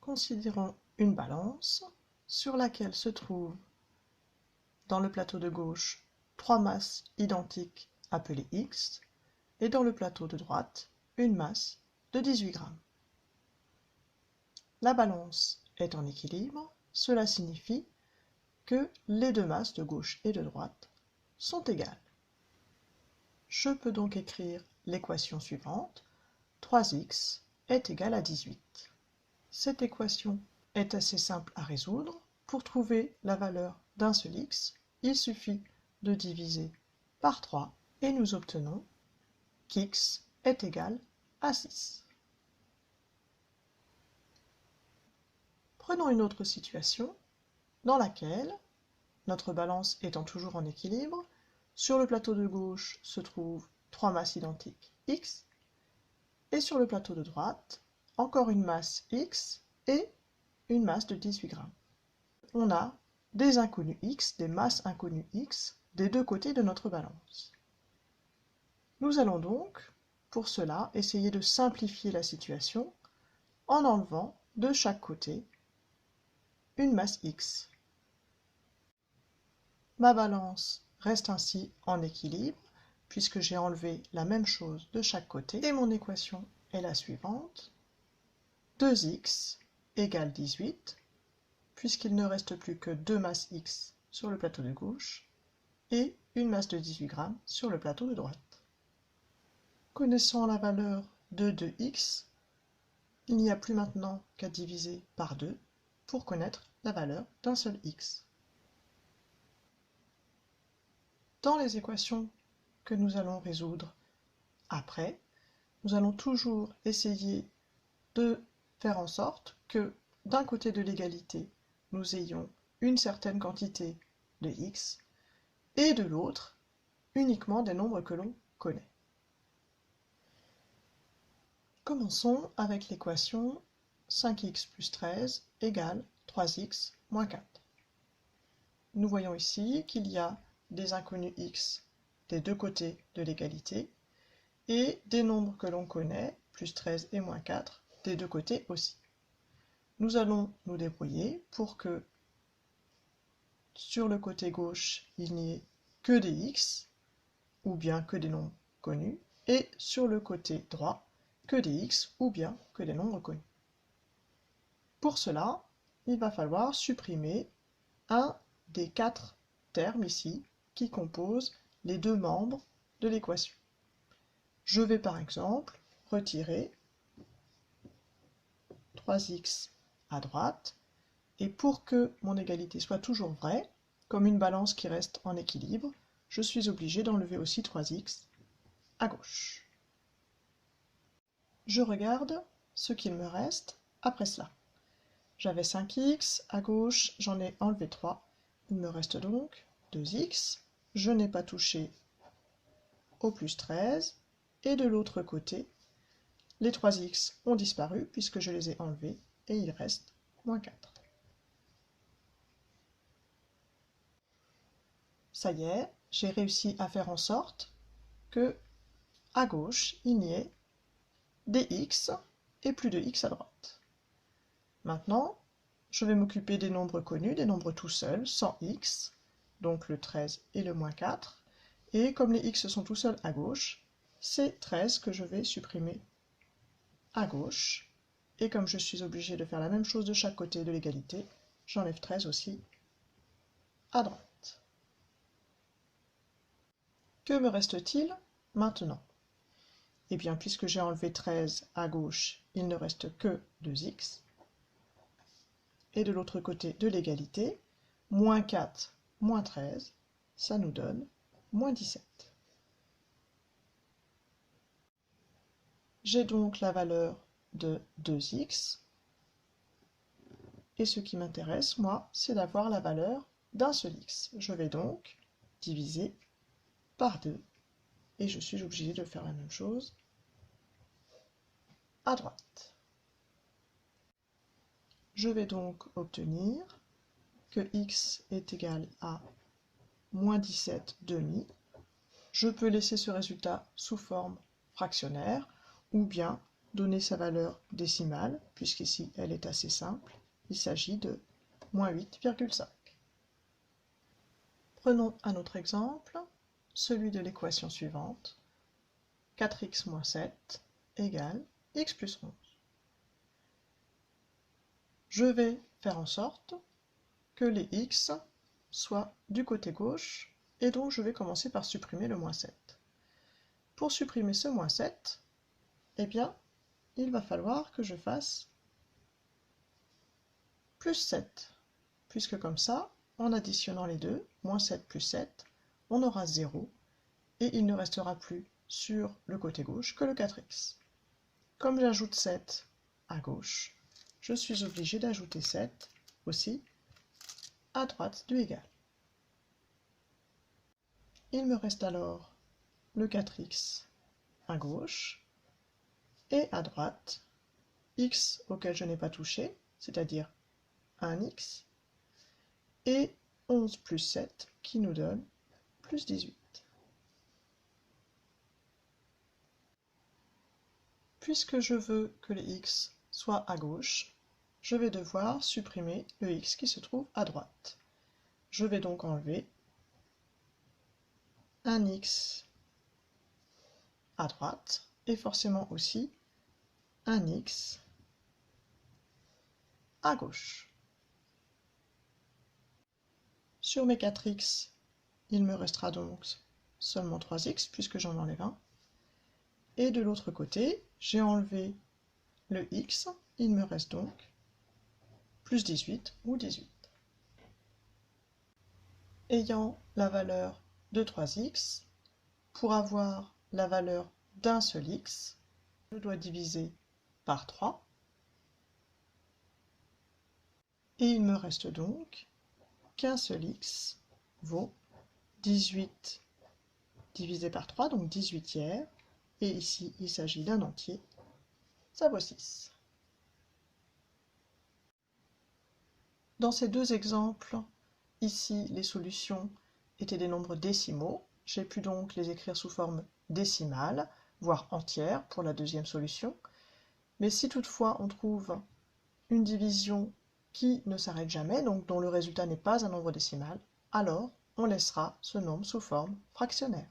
Considérons une balance sur laquelle se trouvent, dans le plateau de gauche, 3 masses identiques appelées X, et dans le plateau de droite, une masse de 18 grammes. La balance est en équilibre, cela signifie que les deux masses de gauche et de droite sont égales. Je peux donc écrire l'équation suivante, 3x est égal à 18. Cette équation est assez simple à résoudre. Pour trouver la valeur d'un seul x, il suffit de diviser par 3 et nous obtenons qu'x est égal à 6. Prenons une autre situation dans laquelle, notre balance étant toujours en équilibre, sur le plateau de gauche se trouvent 3 masses identiques x, et sur le plateau de droite, encore une masse x et une masse de 18 grammes. On a des inconnus x, des masses inconnues x, des deux côtés de notre balance. Nous allons donc, pour cela, essayer de simplifier la situation en enlevant de chaque côté une masse x. Ma balance reste ainsi en équilibre, puisque j'ai enlevé la même chose de chaque côté, et mon équation est la suivante. 2x égale 18, puisqu'il ne reste plus que 2 masses x sur le plateau de gauche, et une masse de 18 grammes sur le plateau de droite. Connaissant la valeur de 2x, il n'y a plus maintenant qu'à diviser par 2 pour connaître la valeur d'un seul x. Dans les équations que nous allons résoudre après, nous allons toujours essayer de faire en sorte que d'un côté de l'égalité, nous ayons une certaine quantité de x et de l'autre, uniquement des nombres que l'on connaît. Commençons avec l'équation 5x plus 13 égale 3x moins 4. Nous voyons ici qu'il y a des inconnus x des deux côtés de l'égalité et des nombres que l'on connaît, plus 13 et moins 4, des deux côtés aussi. Nous allons nous débrouiller pour que sur le côté gauche, il n'y ait que des x, ou bien que des nombres connus, et sur le côté droit, que des x, ou bien que des nombres connus. Pour cela, il va falloir supprimer un des 4 termes ici qui composent les deux membres de l'équation. Je vais par exemple retirer 3x à droite, et pour que mon égalité soit toujours vraie, comme une balance qui reste en équilibre, je suis obligé d'enlever aussi 3x à gauche. Je regarde ce qu'il me reste après cela. J'avais 5x, à gauche j'en ai enlevé 3, il me reste donc 2x, je n'ai pas touché au plus 13, et de l'autre côté, les 3x ont disparu puisque je les ai enlevés, et il reste moins 4. Ça y est, j'ai réussi à faire en sorte que, à gauche, il n'y ait des x et plus de x à droite. Maintenant, je vais m'occuper des nombres connus, des nombres tout seuls, sans x, donc le 13 et le moins 4, et comme les x sont tout seuls à gauche, c'est 13 que je vais supprimer à gauche, et comme je suis obligé de faire la même chose de chaque côté de l'égalité, j'enlève 13 aussi à droite. Que me reste-t-il maintenant? Eh bien, puisque j'ai enlevé 13 à gauche, il ne reste que 2x. Et de l'autre côté de l'égalité, moins 4, moins 13, ça nous donne moins 17. J'ai donc la valeur de 2x. Et ce qui m'intéresse, moi, c'est d'avoir la valeur d'un seul x. Je vais donc diviser par 2. Et je suis obligé de faire la même chose à droite. Je vais donc obtenir que x est égal à moins 17 demi. Je peux laisser ce résultat sous forme fractionnaire ou bien donner sa valeur décimale, puisqu'ici elle est assez simple. Il s'agit de moins 8,5. Prenons un autre exemple, celui de l'équation suivante. 4x moins 7 égale x plus 11. Je vais faire en sorte que les x soient du côté gauche, et donc je vais commencer par supprimer le moins 7. Pour supprimer ce moins 7, eh bien, il va falloir que je fasse plus 7, puisque comme ça, en additionnant les deux, moins 7 plus 7, on aura 0, et il ne restera plus sur le côté gauche que le 4x. Comme j'ajoute 7 à gauche, je suis obligé d'ajouter 7 aussi à droite du égal. Il me reste alors le 4x à gauche et à droite x auquel je n'ai pas touché, c'est-à-dire 1x, et 11 plus 7 qui nous donne plus 18. Puisque je veux que les x soient à gauche, je vais devoir supprimer le x qui se trouve à droite. Je vais donc enlever un x à droite et forcément aussi un x à gauche. Sur mes 4x, il me restera donc seulement 3x puisque j'en enlève un. Et de l'autre côté, j'ai enlevé le x, il me reste donc plus 18 ou 18. Ayant la valeur de 3x, pour avoir la valeur d'un seul x, je dois diviser par 3. Et il me reste donc qu'un seul x vaut 18 divisé par 3, donc 18e. Et ici, il s'agit d'un entier, ça vaut 6. Dans ces deux exemples, ici, les solutions étaient des nombres décimaux. J'ai pu donc les écrire sous forme décimale, voire entière pour la deuxième solution. Mais si toutefois on trouve une division qui ne s'arrête jamais, donc dont le résultat n'est pas un nombre décimal, alors on laissera ce nombre sous forme fractionnaire.